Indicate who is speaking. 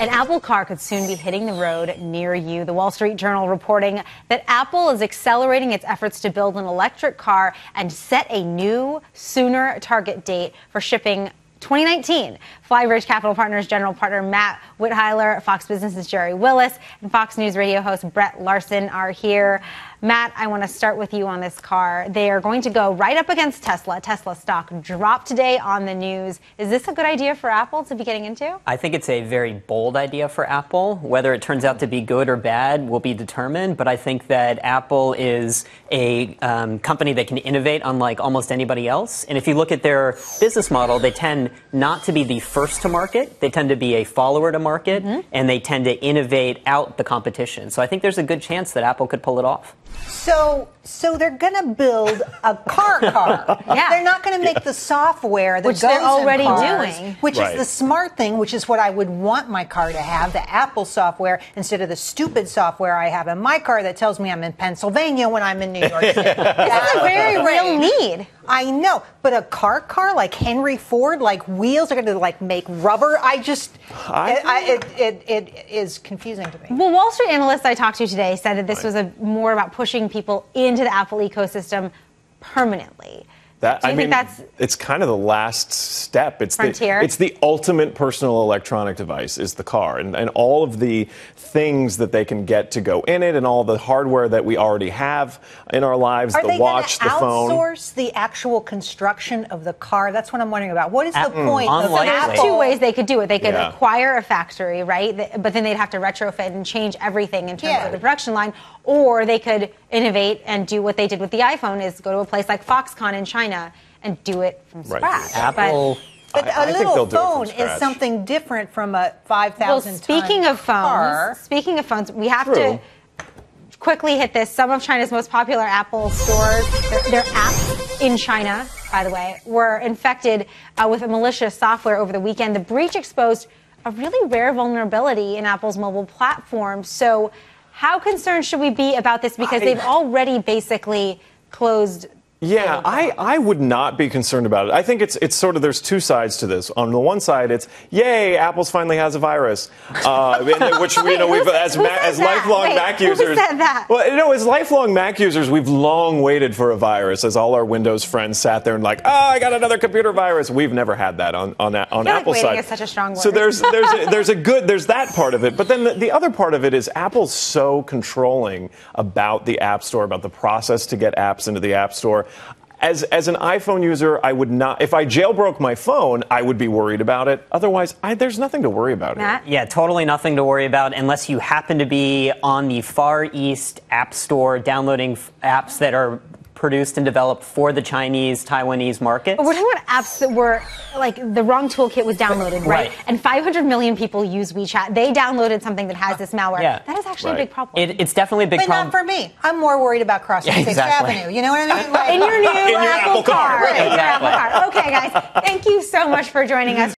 Speaker 1: An Apple car could soon be hitting the road near you. The Wall Street Journal reporting that Apple is accelerating its efforts to build an electric car and set a new, sooner target date for shipping 2019. Flybridge Capital Partners General Partner Matt Witheiler, Fox Business's Gerri Willis, and Fox News radio host Brett Larson are here. Matt, I want to start with you on this car. They are going to go right up against Tesla. Tesla stock dropped today on the news. Is this a good idea for Apple to be getting into?
Speaker 2: I think it's a very bold idea for Apple. Whether it turns out to be good or bad will be determined. But I think that Apple is a company that can innovate unlike almost anybody else. And if you look at their business model, they tend not to be the first to market. They tend to be a follower to market, and they tend to innovate out the competition. So I think there's a good chance that Apple could pull it off.
Speaker 3: So they're going to build a car.
Speaker 1: Yeah.
Speaker 3: They're not going to make the software that
Speaker 1: which
Speaker 3: goes
Speaker 1: they're already
Speaker 3: in cars,
Speaker 1: doing.
Speaker 3: which is the smart thing, which is what I would want my car to have, the Apple software, instead of the stupid software I have in my car that tells me I'm in Pennsylvania when I'm in New York City.
Speaker 1: That's a very real need.
Speaker 3: I know, but a car like Henry Ford, like wheels are going to like make rubber. It is confusing to me.
Speaker 1: Well, Wall Street analysts I talked to today said that this was more about pushing people into the Apple ecosystem permanently.
Speaker 4: It's kind of the last step. It's
Speaker 1: frontier.
Speaker 4: It's the ultimate personal electronic device is the car, and all of the things that they can get to go in it, and all the hardware that we already have in our lives, the watch, the phone.
Speaker 3: Are they going to outsource the actual construction of the car? That's what I'm wondering about. What is the point of
Speaker 1: So there's
Speaker 3: Apple?
Speaker 1: two ways they could do it. They could acquire a factory, right? But then they'd have to retrofit and change everything in terms of the production line. Or they could innovate and do what they did with the iPhone, is go to a place like Foxconn in China and do it from scratch.
Speaker 2: Apple.
Speaker 3: But a little phone is something different from a 5,000
Speaker 1: speaking of phones, we have to quickly hit this. Some of China's most popular Apple stores, their apps in China, by the way, were infected with a malicious software over the weekend. The breach exposed a really rare vulnerability in Apple's mobile platform. So how concerned should we be about this? Because they've already basically closed.
Speaker 4: Yeah, I would not be concerned about it. I think it's sort of, there's two sides to this. On the one side, it's, yay, Apple's finally has a virus, which we've as lifelong Mac users.
Speaker 1: Who said that?
Speaker 4: Well, as lifelong Mac users, we've long waited for a virus. As all our Windows friends sat there and like, I got another computer virus. We've never had that on Apple's side.
Speaker 1: Waiting is such a strong word.
Speaker 4: So there's that part of it, but then the other part of it is Apple's so controlling about the App Store, about the process to get apps into the App Store. As an iPhone user, I would not. If I jailbroke my phone, I would be worried about it. Otherwise, there's nothing to worry about here.
Speaker 2: Yeah, totally nothing to worry about unless you happen to be on the Far East App Store downloading apps that are produced and developed for the Chinese, Taiwanese markets.
Speaker 1: But we're talking about apps that were, like, the wrong toolkit was downloaded, right? And 500 million people use WeChat. They downloaded something that has this malware.
Speaker 2: Yeah.
Speaker 1: That is actually a big problem.
Speaker 2: It's definitely a big problem.
Speaker 3: But not for me. I'm more worried about crossing Fifth Avenue. You know what I mean?
Speaker 1: In your new
Speaker 4: Apple car.
Speaker 1: Right, in your Apple car. Okay, guys, thank you so much for joining us.